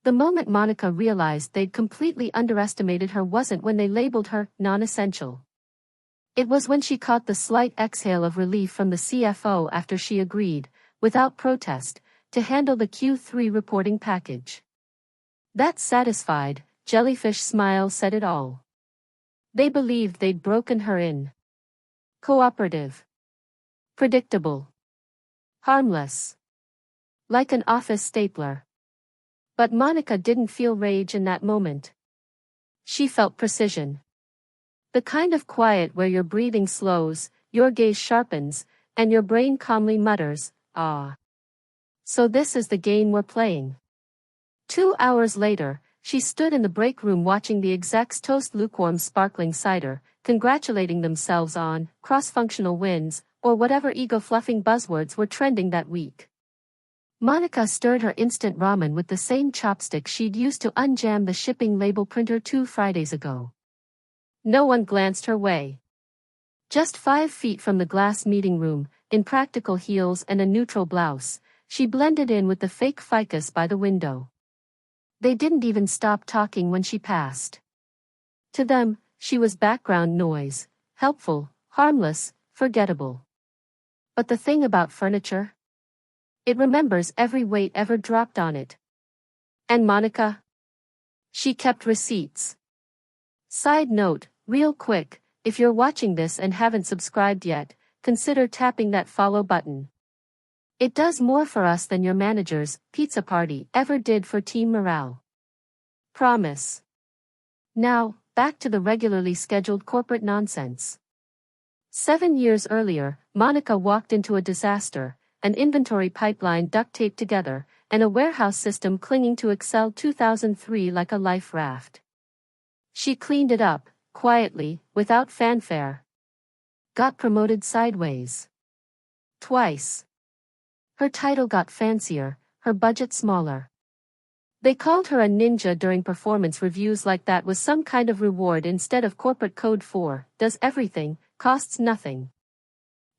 The moment Monica realized they'd completely underestimated her wasn't when they labeled her non-essential. It was when she caught the slight exhale of relief from the CFO after she agreed, without protest, to handle the Q3 reporting package. That satisfied, jellyfish smile said it all. They believed they'd broken her in. Cooperative. Predictable. Harmless. Like an office stapler. But Monica didn't feel rage in that moment. She felt precision. The kind of quiet where your breathing slows, your gaze sharpens, and your brain calmly mutters, "Ah." So this is the game we're playing. 2 hours later, she stood in the break room watching the execs toast lukewarm sparkling cider, congratulating themselves on cross-functional wins, or whatever ego-fluffing buzzwords were trending that week. Monica stirred her instant ramen with the same chopstick she'd used to unjam the shipping label printer 2 Fridays ago. No one glanced her way. Just 5 feet from the glass meeting room, in practical heels and a neutral blouse, she blended in with the fake ficus by the window. They didn't even stop talking when she passed. To them, she was background noise, helpful, harmless, forgettable. But the thing about furniture? It remembers every weight ever dropped on it. And Monica? She kept receipts. Side note, real quick, if you're watching this and haven't subscribed yet, consider tapping that follow button. It does more for us than your manager's pizza party ever did for team morale. Promise. Now, back to the regularly scheduled corporate nonsense. 7 years earlier, Monica walked into a disaster, an inventory pipeline duct taped together, and a warehouse system clinging to Excel 2003 like a life raft. She cleaned it up, quietly, without fanfare. Got promoted sideways. Twice. Her title got fancier, her budget smaller. They called her a ninja during performance reviews like that was some kind of reward instead of corporate code for, does everything, costs nothing.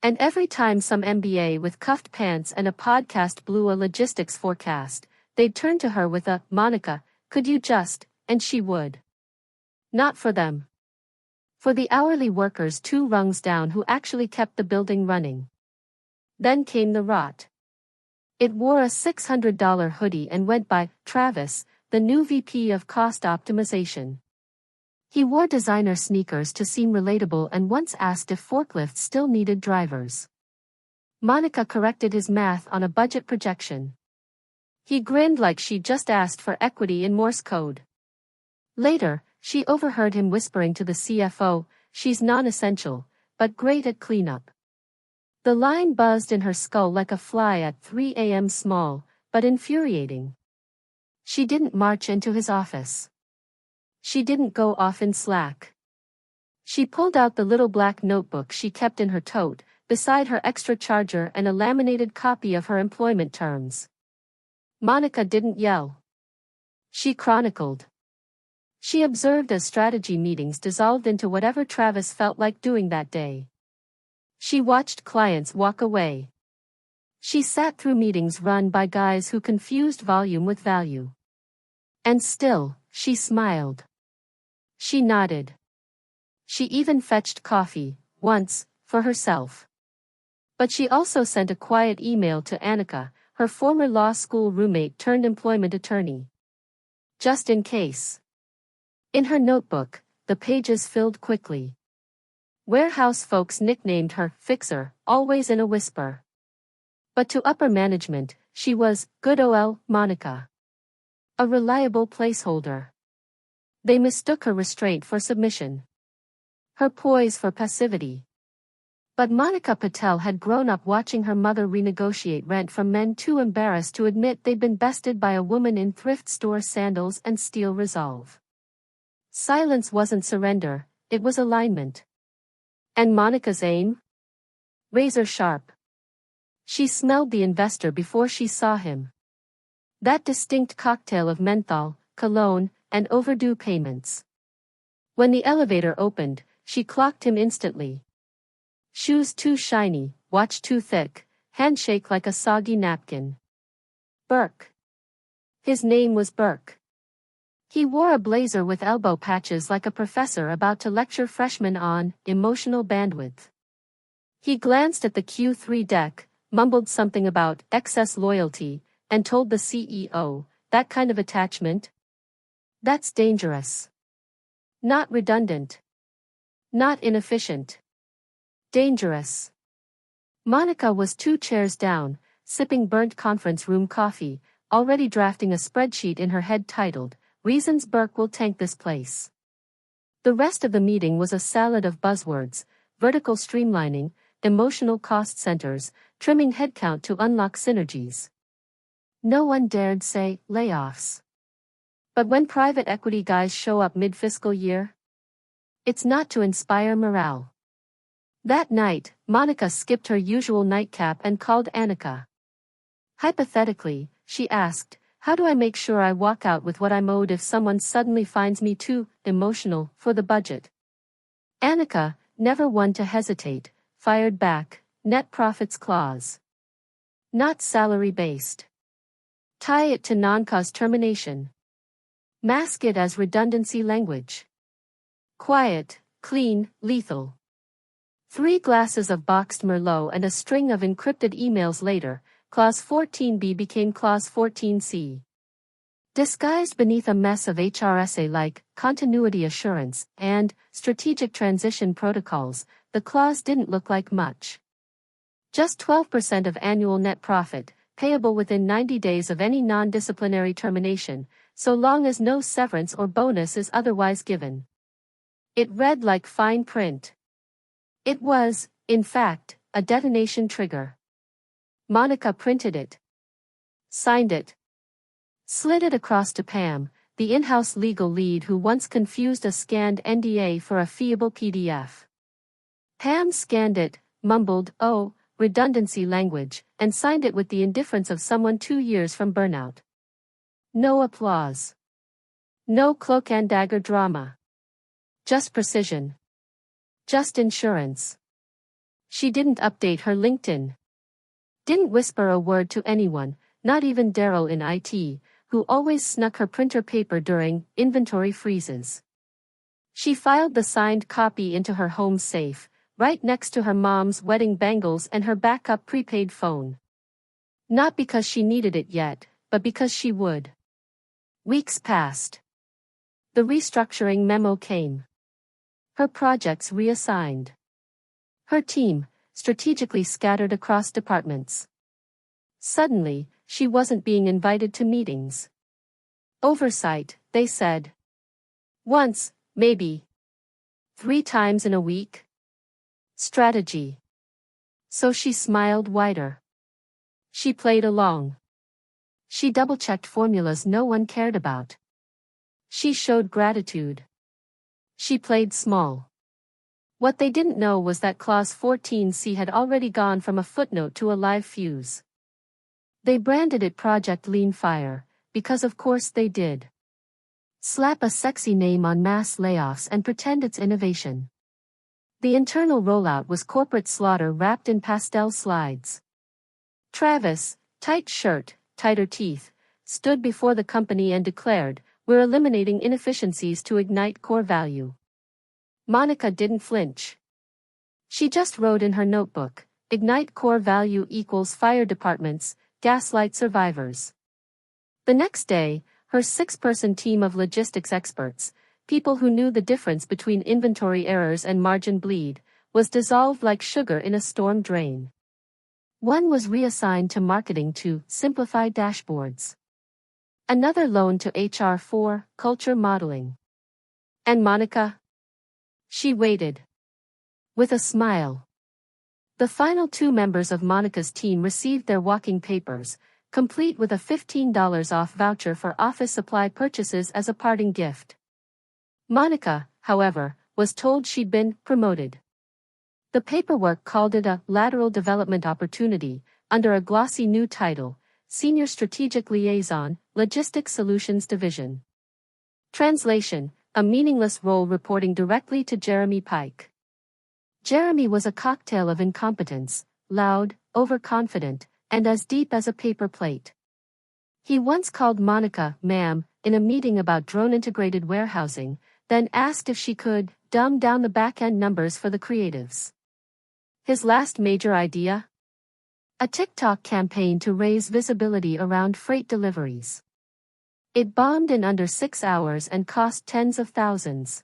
And every time some MBA with cuffed pants and a podcast blew a logistics forecast, they'd turn to her with a, "Monica, could you just," and she would. Not for them. For the hourly workers 2 rungs down who actually kept the building running. Then came the rot. It wore a $600 hoodie and went by Travis, the new VP of cost optimization. He wore designer sneakers to seem relatable and once asked if forklifts still needed drivers. Monica corrected his math on a budget projection. He grinned like she just asked for equity in Morse code. Later, she overheard him whispering to the CFO, "She's non-essential, but great at cleanup." The line buzzed in her skull like a fly at 3 a.m. small, but infuriating. She didn't march into his office. She didn't go off in Slack. She pulled out the little black notebook she kept in her tote, beside her extra charger and a laminated copy of her employment terms. Monica didn't yell. She chronicled. She observed as strategy meetings dissolved into whatever Travis felt like doing that day. She watched clients walk away. She sat through meetings run by guys who confused volume with value. And still, she smiled. She nodded. She even fetched coffee, once, for herself. But she also sent a quiet email to Annika, her former law school roommate turned employment attorney. Just in case. In her notebook, the pages filled quickly. Warehouse folks nicknamed her Fixer, always in a whisper. But to upper management, she was good ol' Monica. A reliable placeholder. They mistook her restraint for submission. Her poise for passivity. But Monica Patel had grown up watching her mother renegotiate rent from men too embarrassed to admit they'd been bested by a woman in thrift store sandals and steel resolve. Silence wasn't surrender, it was alignment. And Monica's aim? Razor sharp. She smelled the investor before she saw him. That distinct cocktail of menthol, cologne, and overdue payments. When the elevator opened, she clocked him instantly. Shoes too shiny, watch too thick, handshake like a soggy napkin. Burke. His name was Burke. He wore a blazer with elbow patches like a professor about to lecture freshmen on emotional bandwidth. He glanced at the Q3 deck, mumbled something about excess loyalty, and told the CEO, "That kind of attachment? That's dangerous. Not redundant. Not inefficient. Dangerous." Monica was 2 chairs down, sipping burnt conference room coffee, already drafting a spreadsheet in her head titled, "Reasons Burke Will Tank This Place." The rest of the meeting was a salad of buzzwords: vertical streamlining, emotional cost centers, trimming headcount to unlock synergies. No one dared say layoffs. But when private equity guys show up mid-fiscal year, it's not to inspire morale. That night, Monica skipped her usual nightcap and called Annika. Hypothetically, she asked, "How do I make sure I walk out with what I'm owed if someone suddenly finds me too emotional for the budget?" Annika, never one to hesitate, fired back, "Net profits clause. Not salary-based. Tie it to non-cause termination. Mask it as redundancy language. Quiet, clean, lethal." 3 glasses of boxed Merlot and a string of encrypted emails later, Clause 14b became Clause 14c. Disguised beneath a mess of HRSA like continuity assurance and strategic transition protocols, the clause didn't look like much. Just 12% of annual net profit, payable within 90 days of any non-disciplinary termination, so long as no severance or bonus is otherwise given. It read like fine print. It was, in fact, a detonation trigger. Monica printed it. Signed it. Slid it across to Pam, the in-house legal lead who once confused a scanned NDA for a feeable PDF. Pam scanned it, mumbled, "Oh, redundancy language," and signed it with the indifference of someone 2 years from burnout. No applause. No cloak and dagger drama. Just precision. Just insurance. She didn't update her LinkedIn. Didn't whisper a word to anyone, not even Daryl in IT, who always snuck her printer paper during inventory freezes. She filed the signed copy into her home safe, right next to her mom's wedding bangles and her backup prepaid phone. Not because she needed it yet, but because she would. Weeks passed. The restructuring memo came. Her projects reassigned. Her team, strategically scattered across departments. Suddenly, she wasn't being invited to meetings. Oversight, they said. Once, maybe. 3 times in a week. Strategy. So she smiled wider. She played along. She double-checked formulas no one cared about. She showed gratitude. She played small. What they didn't know was that Clause 14c had already gone from a footnote to a live fuse. They branded it Project Lean Fire, because of course they did. Slap a sexy name on mass layoffs and pretend it's innovation. The internal rollout was corporate slaughter wrapped in pastel slides. Travis, tight shirt, tighter teeth, stood before the company and declared, "We're eliminating inefficiencies to ignite core value." Monica didn't flinch. She just wrote in her notebook, "Ignite core value equals fire departments, gaslight survivors." The next day, her 6-person team of logistics experts, people who knew the difference between inventory errors and margin bleed, was dissolved like sugar in a storm drain. One was reassigned to marketing to simplify dashboards. Another loaned to HR for culture modeling. And Monica? She waited. With a smile. The final 2 members of Monica's team received their walking papers, complete with a $15 off voucher for office supply purchases as a parting gift. Monica, however, was told she'd been promoted. The paperwork called it a lateral development opportunity, under a glossy new title, Senior Strategic Liaison, Logistics Solutions Division. Translation, a meaningless role reporting directly to Jeremy Pike. Jeremy was a cocktail of incompetence, loud, overconfident, and as deep as a paper plate. He once called Monica, ma'am, in a meeting about drone-integrated warehousing, then asked if she could dumb down the back-end numbers for the creatives. His last major idea? A TikTok campaign to raise visibility around freight deliveries. It bombed in under 6 hours and cost tens of thousands.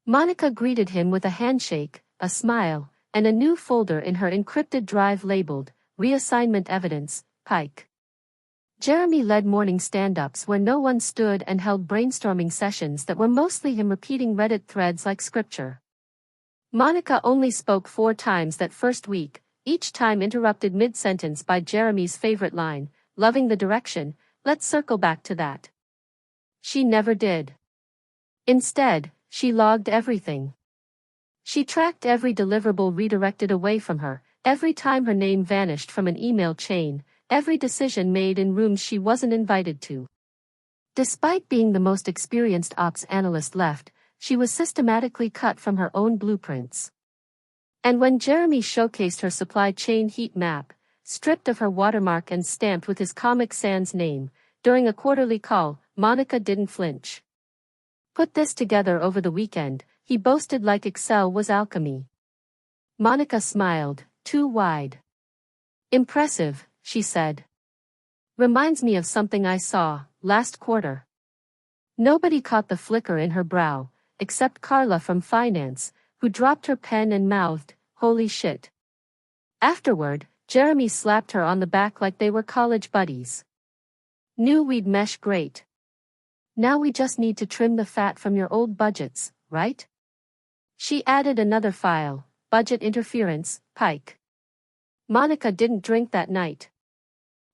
Monica greeted him with a handshake, a smile, and a new folder in her encrypted drive labeled, Reassignment Evidence, Pike. Jeremy led morning stand-ups where no one stood and held brainstorming sessions that were mostly him repeating Reddit threads like scripture. Monica only spoke 4 times that first week, each time interrupted mid-sentence by Jeremy's favorite line, loving the direction, let's circle back to that. She never did. Instead, she logged everything. She tracked every deliverable redirected away from her, every time her name vanished from an email chain, every decision made in rooms she wasn't invited to. Despite being the most experienced ops analyst left, she was systematically cut from her own blueprints. And when Jeremy showcased her supply chain heat map, stripped of her watermark and stamped with his Comic Sans name, during a quarterly call, Monica didn't flinch. Put this together over the weekend, he boasted like Excel was alchemy. Monica smiled, too wide. Impressive, she said. Reminds me of something I saw, last quarter. Nobody caught the flicker in her brow, except Carla from finance, who dropped her pen and mouthed, holy shit. Afterward, Jeremy slapped her on the back like they were college buddies. Knew we'd mesh great. Now we just need to trim the fat from your old budgets, right? She added another file, budget interference, Pike. Monica didn't drink that night.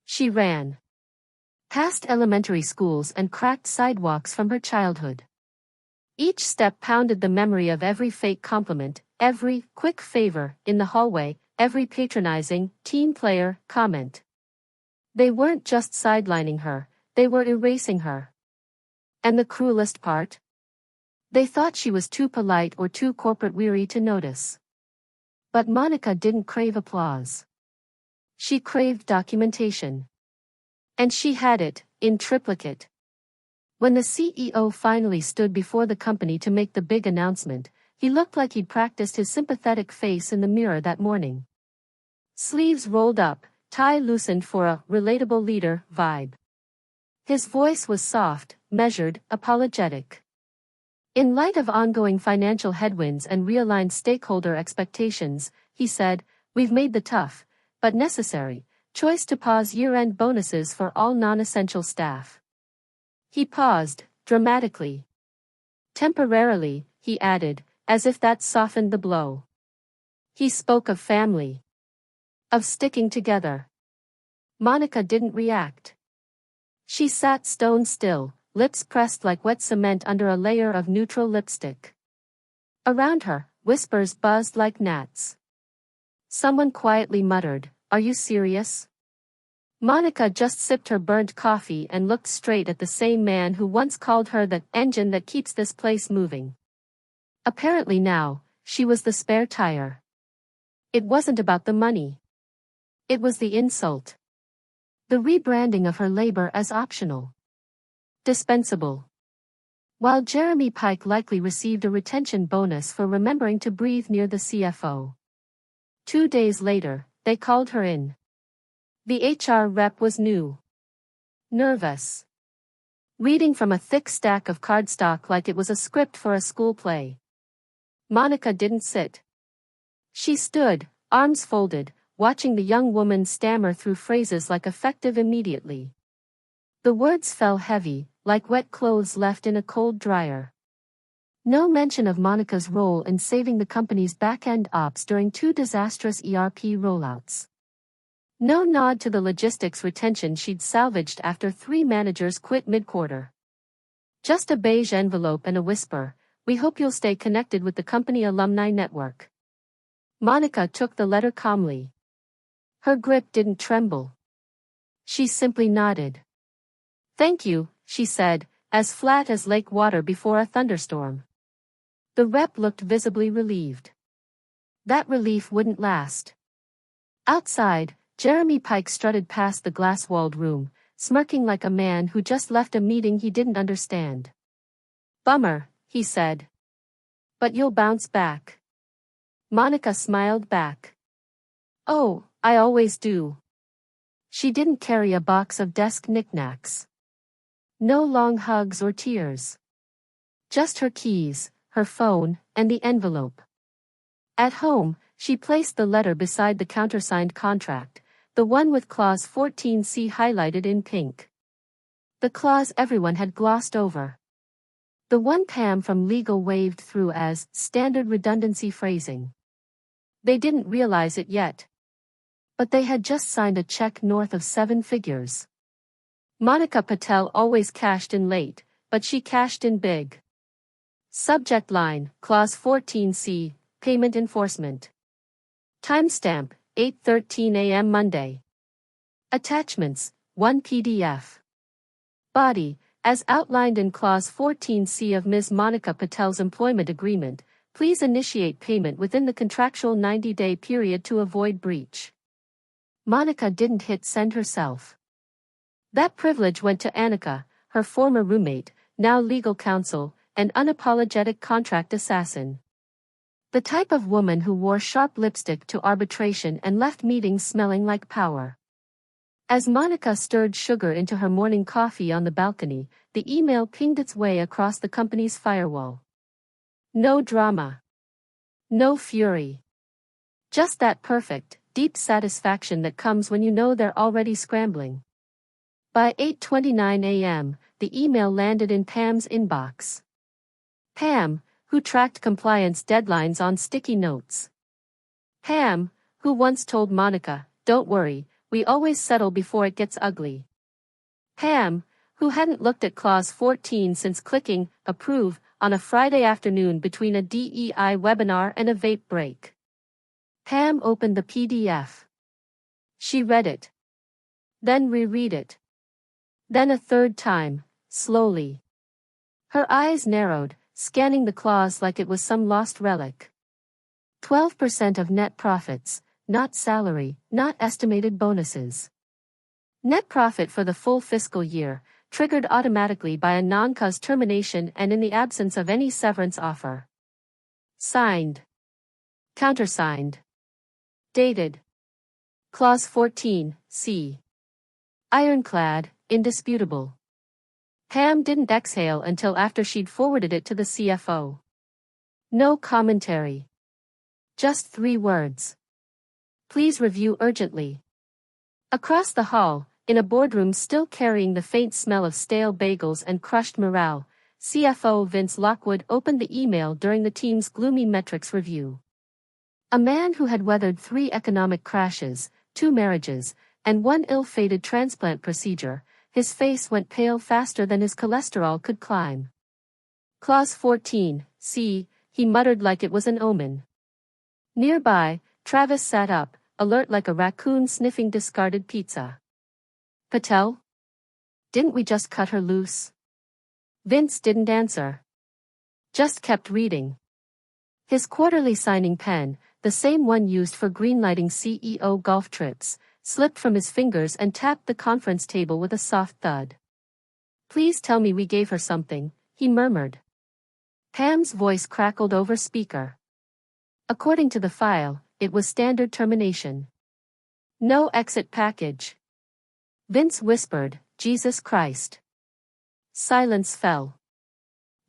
She ran past elementary schools and cracked sidewalks from her childhood. Each step pounded the memory of every fake compliment, every quick favor in the hallway, every patronizing team player comment. They weren't just sidelining her, they were erasing her. And the cruelest part? They thought she was too polite or too corporate weary to notice. But Monica didn't crave applause. She craved documentation. And she had it, in triplicate. When the CEO finally stood before the company to make the big announcement, he looked like he'd practiced his sympathetic face in the mirror that morning. Sleeves rolled up, tie loosened for a relatable leader vibe. His voice was soft, measured, apologetic. In light of ongoing financial headwinds and realigned stakeholder expectations, he said, we've made the tough, but necessary, choice to pause year-end bonuses for all non-essential staff. He paused, dramatically. Temporarily, he added, as if that softened the blow. He spoke of family. Of sticking together. Monica didn't react. She sat stone still, lips pressed like wet cement under a layer of neutral lipstick. Around her, whispers buzzed like gnats. Someone quietly muttered, "Are you serious?" Monica just sipped her burnt coffee and looked straight at the same man who once called her the engine that keeps this place moving. Apparently now, she was the spare tire. It wasn't about the money. It was the insult. The rebranding of her labor as optional. Dispensable. While Jeremy Pike likely received a retention bonus for remembering to breathe near the CFO. 2 days later, they called her in. The HR rep was new. Nervous. Reading from a thick stack of cardstock like it was a script for a school play. Monica didn't sit. She stood, arms folded, watching the young woman stammer through phrases like effective immediately. The words fell heavy, like wet clothes left in a cold dryer. No mention of Monica's role in saving the company's back-end ops during 2 disastrous ERP rollouts. No nod to the logistics retention she'd salvaged after 3 managers quit mid-quarter. Just a beige envelope and a whisper, "We hope you'll stay connected with the company alumni network." Monica took the letter calmly. Her grip didn't tremble. She simply nodded. "Thank you," she said, as flat as lake water before a thunderstorm. The rep looked visibly relieved. That relief wouldn't last. Outside, Jeremy Pike strutted past the glass-walled room, smirking like a man who just left a meeting he didn't understand. "Bummer," he said. "But you'll bounce back." Monica smiled back. "Oh, I always do." She didn't carry a box of desk knickknacks. No long hugs or tears. Just her keys, her phone, and the envelope. At home, she placed the letter beside the countersigned contract, the one with clause 14C highlighted in pink. The clause everyone had glossed over. The one Pam from legal waved through as standard redundancy phrasing. They didn't realize it yet. But they had just signed a check north of 7 figures. Monica Patel always cashed in late, but she cashed in big. Subject line, clause 14C, payment enforcement. Timestamp, 8:13 a.m. Monday. Attachments, 1 PDF. Body, as outlined in clause 14C of Ms. Monica Patel's employment agreement, please initiate payment within the contractual 90-day period to avoid breach. Monica didn't hit send herself. That privilege went to Annika, her former roommate, now legal counsel, and unapologetic contract assassin. The type of woman who wore sharp lipstick to arbitration and left meetings smelling like power. As Monica stirred sugar into her morning coffee on the balcony, the email pinged its way across the company's firewall. No drama. No fury. Just that perfect, deep satisfaction that comes when you know they're already scrambling. By 8:29 a.m., the email landed in Pam's inbox. Pam, who tracked compliance deadlines on sticky notes. Pam, who once told Monica, "Don't worry, we always settle before it gets ugly." Pam, who hadn't looked at clause 14 since clicking approve on a Friday afternoon between a DEI webinar and a vape break. Pam opened the PDF. She read it. Then reread it. Then a third time, slowly. Her eyes narrowed, scanning the clause like it was some lost relic. 12% of net profits, not salary, not estimated bonuses. Net profit for the full fiscal year, triggered automatically by a non-cause termination and in the absence of any severance offer. Signed. Countersigned. Dated. Clause 14, C. Ironclad, indisputable. Pam didn't exhale until after she'd forwarded it to the CFO. No commentary. Just 3 words. Please review urgently. Across the hall, in a boardroom still carrying the faint smell of stale bagels and crushed morale, CFO Vince Lockwood opened the email during the team's gloomy metrics review. A man who had weathered 3 economic crashes, 2 marriages, and 1 ill-fated transplant procedure, his face went pale faster than his cholesterol could climb. Clause 14, C, he muttered like it was an omen. Nearby, Travis sat up, alert like a raccoon sniffing discarded pizza. Patel? Didn't we just cut her loose? Vince didn't answer. Just kept reading. His quarterly signing pen, the same one used for greenlighting CEO golf trips, slipped from his fingers and tapped the conference table with a soft thud. Please tell me we gave her something, he murmured. Pam's voice crackled over speaker. According to the file, it was standard termination. No exit package. Vince whispered, Jesus Christ. Silence fell.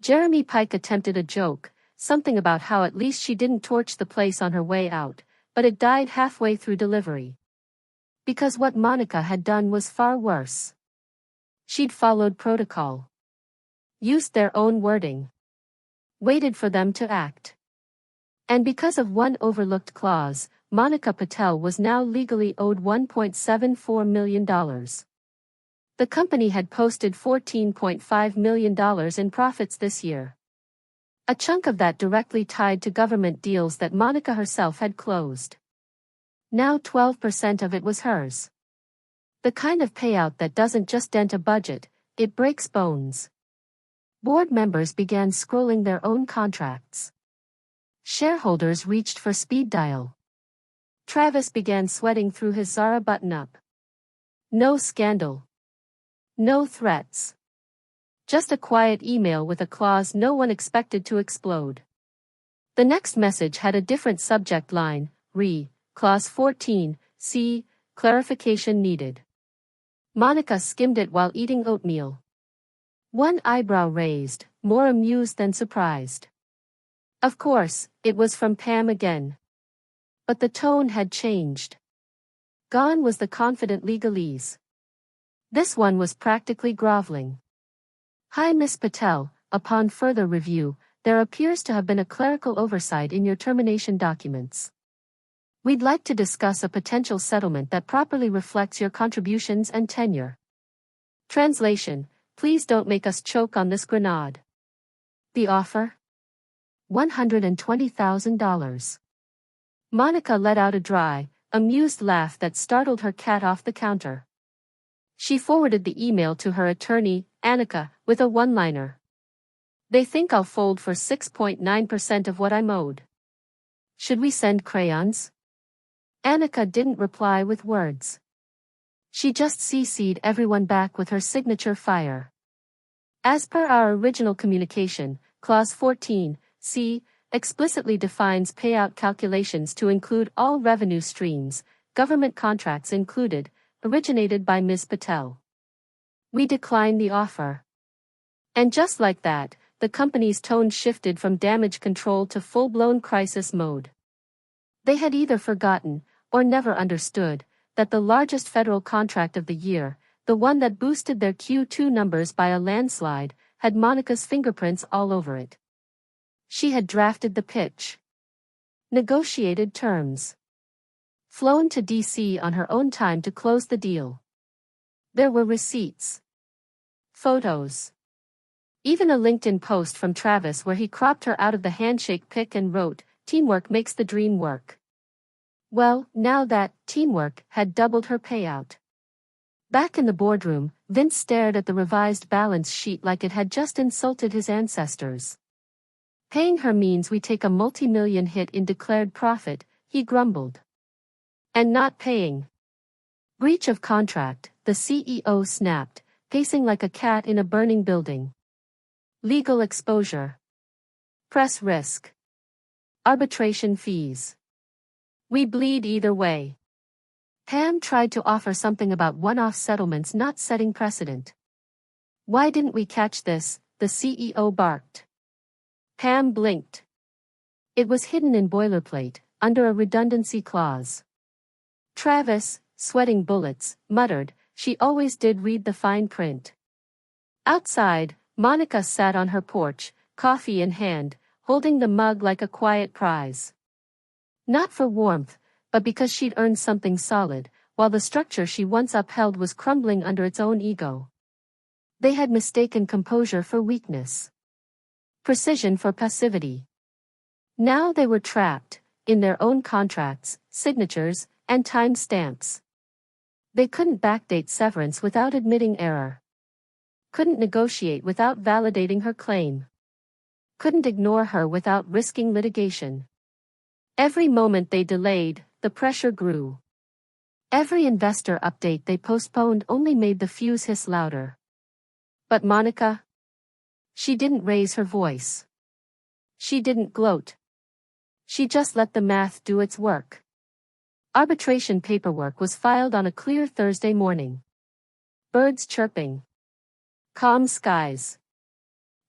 Jeremy Pike attempted a joke, something about how at least she didn't torch the place on her way out, but it died halfway through delivery. Because what Monica had done was far worse. She'd followed protocol. Used their own wording. Waited for them to act. And because of one overlooked clause, Monica Patel was now legally owed $1.74 million. The company had posted $14.5 million in profits this year. A chunk of that directly tied to government deals that Monica herself had closed. Now 12% of it was hers. The kind of payout that doesn't just dent a budget, it breaks bones. Board members began scrolling their own contracts. Shareholders reached for speed dial. Travis began sweating through his Zara button-up. No scandal. No threats. Just a quiet email with a clause no one expected to explode. The next message had a different subject line, Clause 14, C, clarification needed. Monica skimmed it while eating oatmeal. One eyebrow raised, more amused than surprised. Of course, it was from Pam again. But the tone had changed. Gone was the confident legalese. This one was practically groveling. Hi Miss Patel, upon further review, there appears to have been a clerical oversight in your termination documents. We'd like to discuss a potential settlement that properly reflects your contributions and tenure. Translation: please don't make us choke on this grenade. The offer? $120,000. Monica let out a dry, amused laugh that startled her cat off the counter. She forwarded the email to her attorney, Annika, with a one-liner. They think I'll fold for 6.9% of what I'm owed. Should we send crayons? Annika didn't reply with words. She just CC'd everyone back with her signature fire. As per our original communication, Clause 14, C, explicitly defines payout calculations to include all revenue streams, government contracts included, originated by Ms. Patel. We decline the offer. And just like that, the company's tone shifted from damage control to full-blown crisis mode. They had either forgotten, or never understood, that the largest federal contract of the year, the one that boosted their Q2 numbers by a landslide, had Monica's fingerprints all over it. She had drafted the pitch. Negotiated terms. Flown to D.C. on her own time to close the deal. There were receipts. Photos. Even a LinkedIn post from Travis where he cropped her out of the handshake pic and wrote, "Teamwork makes the dream work." Well, now that teamwork had doubled her payout. Back in the boardroom, Vince stared at the revised balance sheet like it had just insulted his ancestors. Paying her means we take a multi-million hit in declared profit, he grumbled. And not paying. Breach of contract, the CEO snapped, pacing like a cat in a burning building. Legal exposure. Press risk. Arbitration fees. We bleed either way. Pam tried to offer something about one-off settlements not setting precedent. Why didn't we catch this? The CEO barked. Pam blinked. It was hidden in boilerplate, under a redundancy clause. Travis, sweating bullets, muttered, "She always did read the fine print." Outside, Monica sat on her porch, coffee in hand, holding the mug like a quiet prize. Not for warmth, but because she'd earned something solid, while the structure she once upheld was crumbling under its own ego. They had mistaken composure for weakness. Precision for passivity. Now they were trapped, in their own contracts, signatures, and time stamps. They couldn't backdate severance without admitting error. Couldn't negotiate without validating her claim. Couldn't ignore her without risking litigation. Every moment they delayed, the pressure grew. Every investor update they postponed only made the fuse hiss louder. But Monica? She didn't raise her voice. She didn't gloat. She just let the math do its work. Arbitration paperwork was filed on a clear Thursday morning. Birds chirping. Calm skies.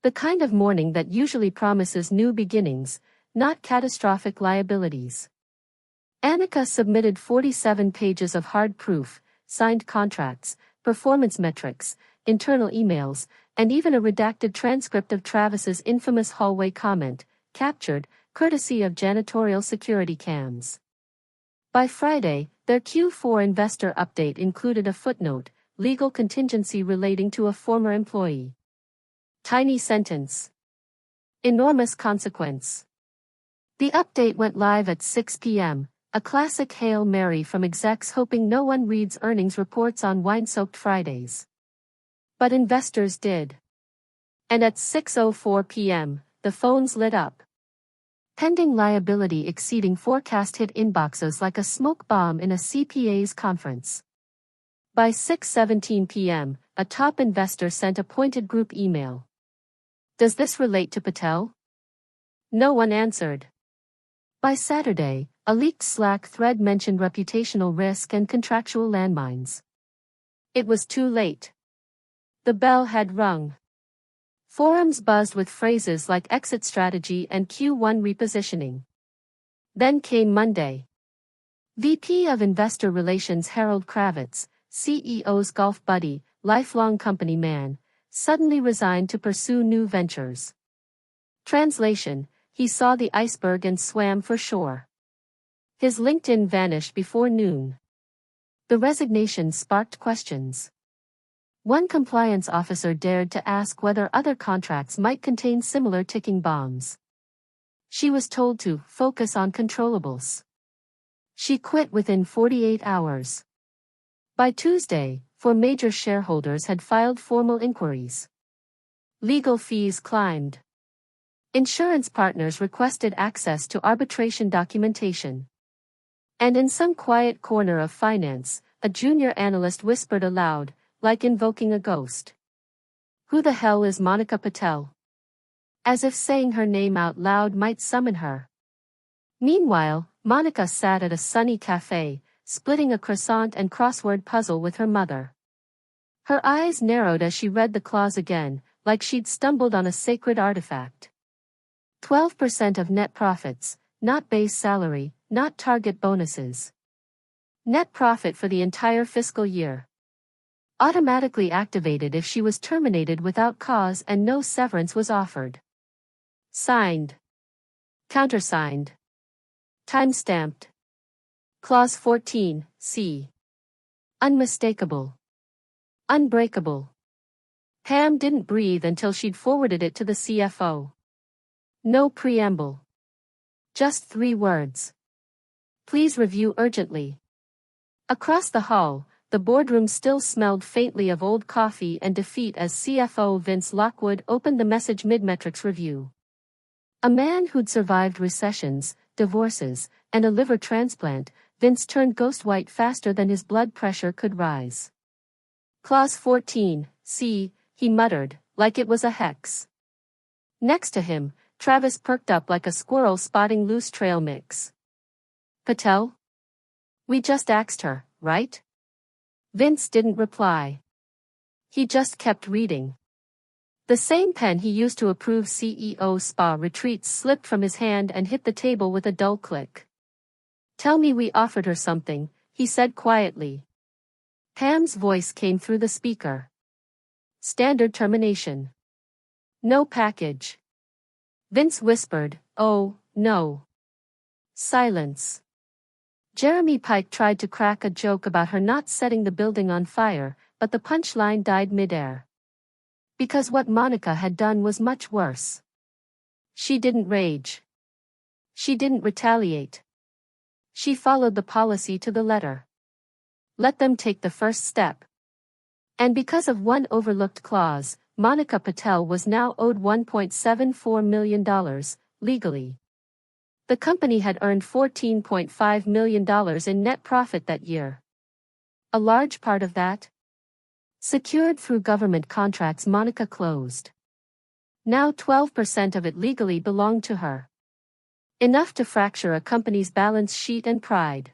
The kind of morning that usually promises new beginnings, not catastrophic liabilities. Annika submitted 47 pages of hard proof, signed contracts, performance metrics, internal emails, and even a redacted transcript of Travis's infamous hallway comment, captured, courtesy of janitorial security cams. By Friday, their Q4 investor update included a footnote, legal contingency relating to a former employee. Tiny sentence. Enormous consequence. The update went live at 6 p.m., a classic Hail Mary from execs hoping no one reads earnings reports on wine-soaked Fridays. But investors did. And at 6:04 p.m., the phones lit up. Pending liability exceeding forecast hit inboxes like a smoke bomb in a CPA's conference. By 6:17 p.m., a top investor sent a pointed group email. Does this relate to Patel? No one answered. By Saturday, a leaked Slack thread mentioned reputational risk and contractual landmines. It was too late. The bell had rung. Forums buzzed with phrases like exit strategy and Q1 repositioning. Then came Monday. VP of Investor Relations Harold Kravitz, CEO's golf buddy, lifelong company man, suddenly resigned to pursue new ventures. Translation: he saw the iceberg and swam for shore. His LinkedIn vanished before noon. The resignation sparked questions. One compliance officer dared to ask whether other contracts might contain similar ticking bombs. She was told to focus on controllables. She quit within 48 hours. By Tuesday, 4 major shareholders had filed formal inquiries. Legal fees climbed. Insurance partners requested access to arbitration documentation. And in some quiet corner of finance, a junior analyst whispered aloud, like invoking a ghost. Who the hell is Monica Patel? As if saying her name out loud might summon her. Meanwhile, Monica sat at a sunny cafe, splitting a croissant and crossword puzzle with her mother. Her eyes narrowed as she read the clause again, like she'd stumbled on a sacred artifact. 12% of net profits, not base salary, not target bonuses. Net profit for the entire fiscal year. Automatically activated if she was terminated without cause and no severance was offered. Signed. Countersigned. Time-stamped. Clause 14, C. Unmistakable. Unbreakable. Pam didn't breathe until she'd forwarded it to the CFO. No preamble. Just 3 words. Please review urgently. Across the hall, the boardroom still smelled faintly of old coffee and defeat as CFO Vince Lockwood opened the message mid-metrics review. A man who'd survived recessions, divorces, and a liver transplant, Vince turned ghost white faster than his blood pressure could rise. Clause 14, C, he muttered, like it was a hex. Next to him, Travis perked up like a squirrel spotting loose trail mix. Patel? We just axed her, right? Vince didn't reply. He just kept reading. The same pen he used to approve CEO spa retreats slipped from his hand and hit the table with a dull click. Tell me we offered her something, he said quietly. Pam's voice came through the speaker. Standard termination. No package. Vince whispered, oh, no. Silence. Jeremy Pike tried to crack a joke about her not setting the building on fire, but the punchline died midair. Because what Monica had done was much worse. She didn't rage. She didn't retaliate. She followed the policy to the letter. Let them take the first step. And because of one overlooked clause, Monica Patel was now owed $1.74 million, legally. The company had earned $14.5 million in net profit that year. A large part of that, secured through government contracts Monica closed. Now 12% of it legally belonged to her. Enough to fracture a company's balance sheet and pride.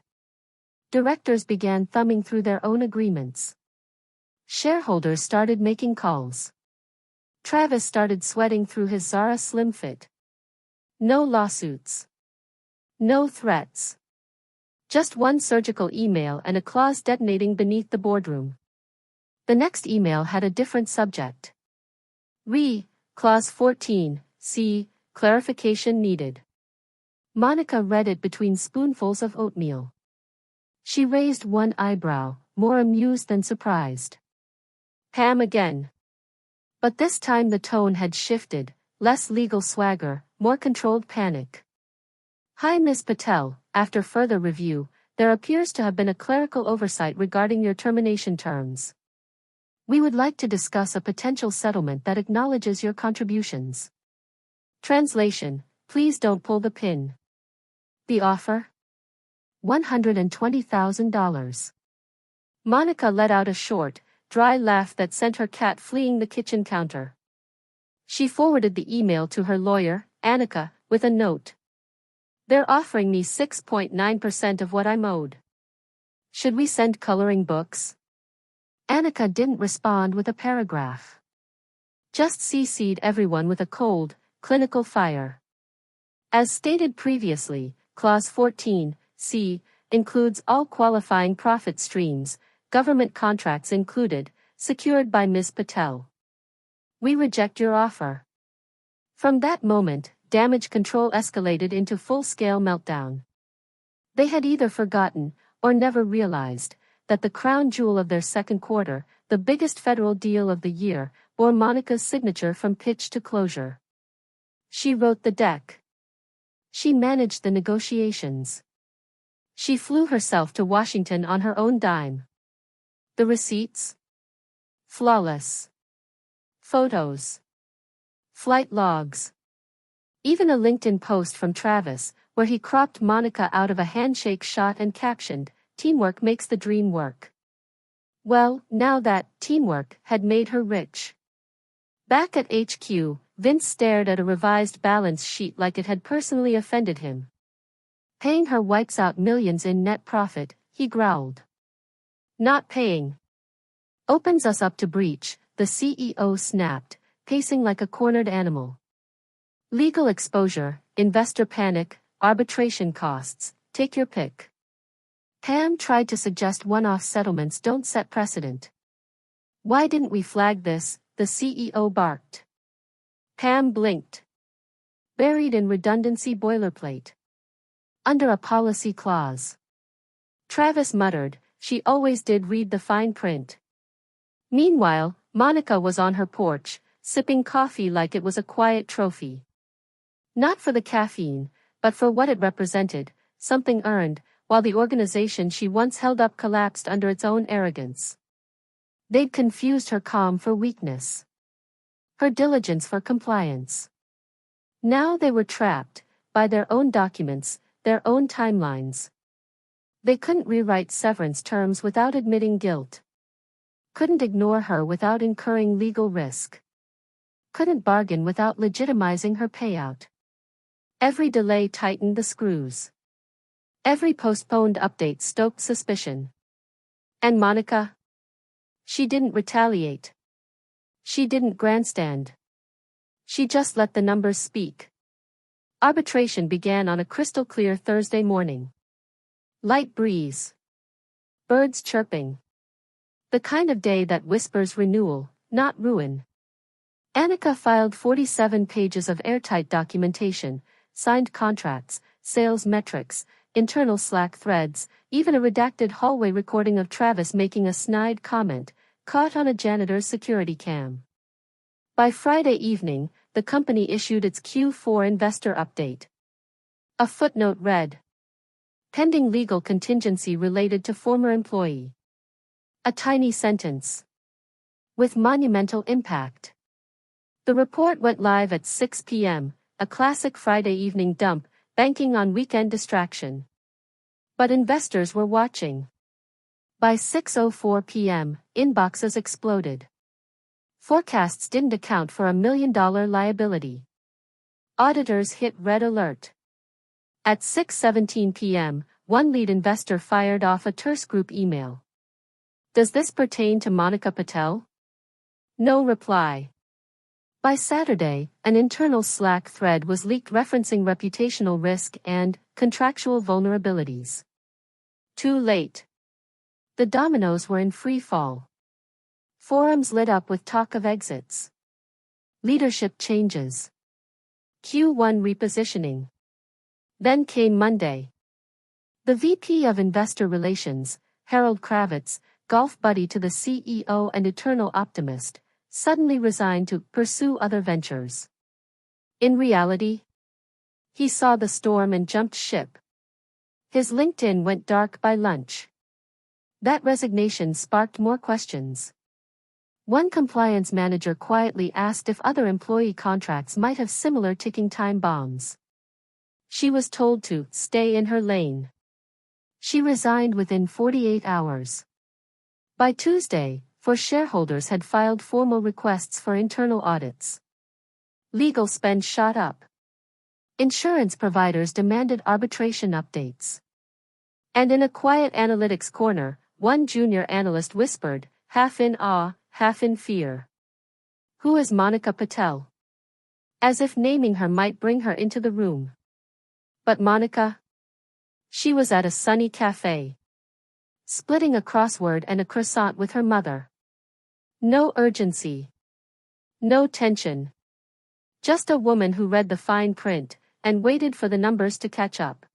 Directors began thumbing through their own agreements. Shareholders started making calls. Travis started sweating through his Zara slim fit. No lawsuits. No threats. Just one surgical email and a clause detonating beneath the boardroom. The next email had a different subject. Clause 14, C, clarification needed. Monica read it between spoonfuls of oatmeal. She raised one eyebrow, more amused than surprised. Pam again. But this time the tone had shifted, less legal swagger, more controlled panic. Hi Ms. Patel, after further review, there appears to have been a clerical oversight regarding your termination terms. We would like to discuss a potential settlement that acknowledges your contributions. Translation: please don't pull the pin. The offer? $120,000. Monica let out a short, dry laugh that sent her cat fleeing the kitchen counter. She forwarded the email to her lawyer, Annika, with a note. They're offering me 6.9% of what I'm owed. Should we send coloring books? Annika didn't respond with a paragraph. Just CC'd everyone with a cold, clinical fire. As stated previously, Clause 14(c) includes all qualifying profit streams, government contracts included, secured by Ms. Patel. We reject your offer. From that moment, damage control escalated into full-scale meltdown. They had either forgotten, or never realized, that the crown jewel of their second quarter, the biggest federal deal of the year, bore Monica's signature from pitch to closure. She wrote the deck. She managed the negotiations. She flew herself to Washington on her own dime. The receipts? Flawless. Photos. Flight logs. Even a LinkedIn post from Travis, where he cropped Monica out of a handshake shot and captioned, "Teamwork makes the dream work." Well, now that teamwork had made her rich. Back at HQ, Vince stared at a revised balance sheet like it had personally offended him. Paying her wipes out millions in net profit, he growled. Not paying opens us up to breach, the CEO snapped, pacing like a cornered animal. Legal exposure, investor panic, arbitration costs, take your pick. Pam tried to suggest one-off settlements don't set precedent. Why didn't we flag this? The CEO barked. Pam blinked. Buried in redundancy boilerplate. Under a policy clause. Travis muttered, she always did read the fine print. Meanwhile, Monica was on her porch, sipping coffee like it was a quiet trophy. Not for the caffeine, but for what it represented, something earned, while the organization she once held up collapsed under its own arrogance. They'd confused her calm for weakness. Her diligence for compliance. Now they were trapped, by their own documents, their own timelines. They couldn't rewrite severance terms without admitting guilt. Couldn't ignore her without incurring legal risk. Couldn't bargain without legitimizing her payout. Every delay tightened the screws. Every postponed update stoked suspicion. And Monica? She didn't retaliate. She didn't grandstand. She just let the numbers speak. Arbitration began on a crystal-clear Thursday morning. Light breeze. Birds chirping. The kind of day that whispers renewal, not ruin. Annika filed 47 pages of airtight documentation, signed contracts, sales metrics, internal Slack threads, even a redacted hallway recording of Travis making a snide comment, caught on a janitor's security cam. By Friday evening, the company issued its Q4 investor update. A footnote read, pending legal contingency related to former employee. A tiny sentence. With monumental impact. The report went live at 6 p.m., a classic Friday evening dump, banking on weekend distraction. But investors were watching. By 6:04 p.m., inboxes exploded. Forecasts didn't account for $1 million liability. Auditors hit red alert. At 6:17 p.m., one lead investor fired off a terse group email. Does this pertain to Monica Patel? No reply. By Saturday, an internal Slack thread was leaked referencing reputational risk and contractual vulnerabilities. Too late. The dominoes were in free fall. Forums lit up with talk of exits. Leadership changes. Q1 repositioning. Then came Monday. The VP of Investor Relations, Harold Kravitz, golf buddy to the CEO and eternal optimist, suddenly resigned to pursue other ventures. In reality, he saw the storm and jumped ship. His LinkedIn went dark by lunch. That resignation sparked more questions. One compliance manager quietly asked if other employee contracts might have similar ticking time bombs. She was told to stay in her lane. She resigned within 48 hours. By Tuesday, four shareholders had filed formal requests for internal audits. Legal spend shot up. Insurance providers demanded arbitration updates. And in a quiet analytics corner, one junior analyst whispered, half in awe, half in fear. "Who is Monica Patel?" As if naming her might bring her into the room. But Monica? She was at a sunny cafe, splitting a crossword and a croissant with her mother. No urgency. No tension. Just a woman who read the fine print, and waited for the numbers to catch up.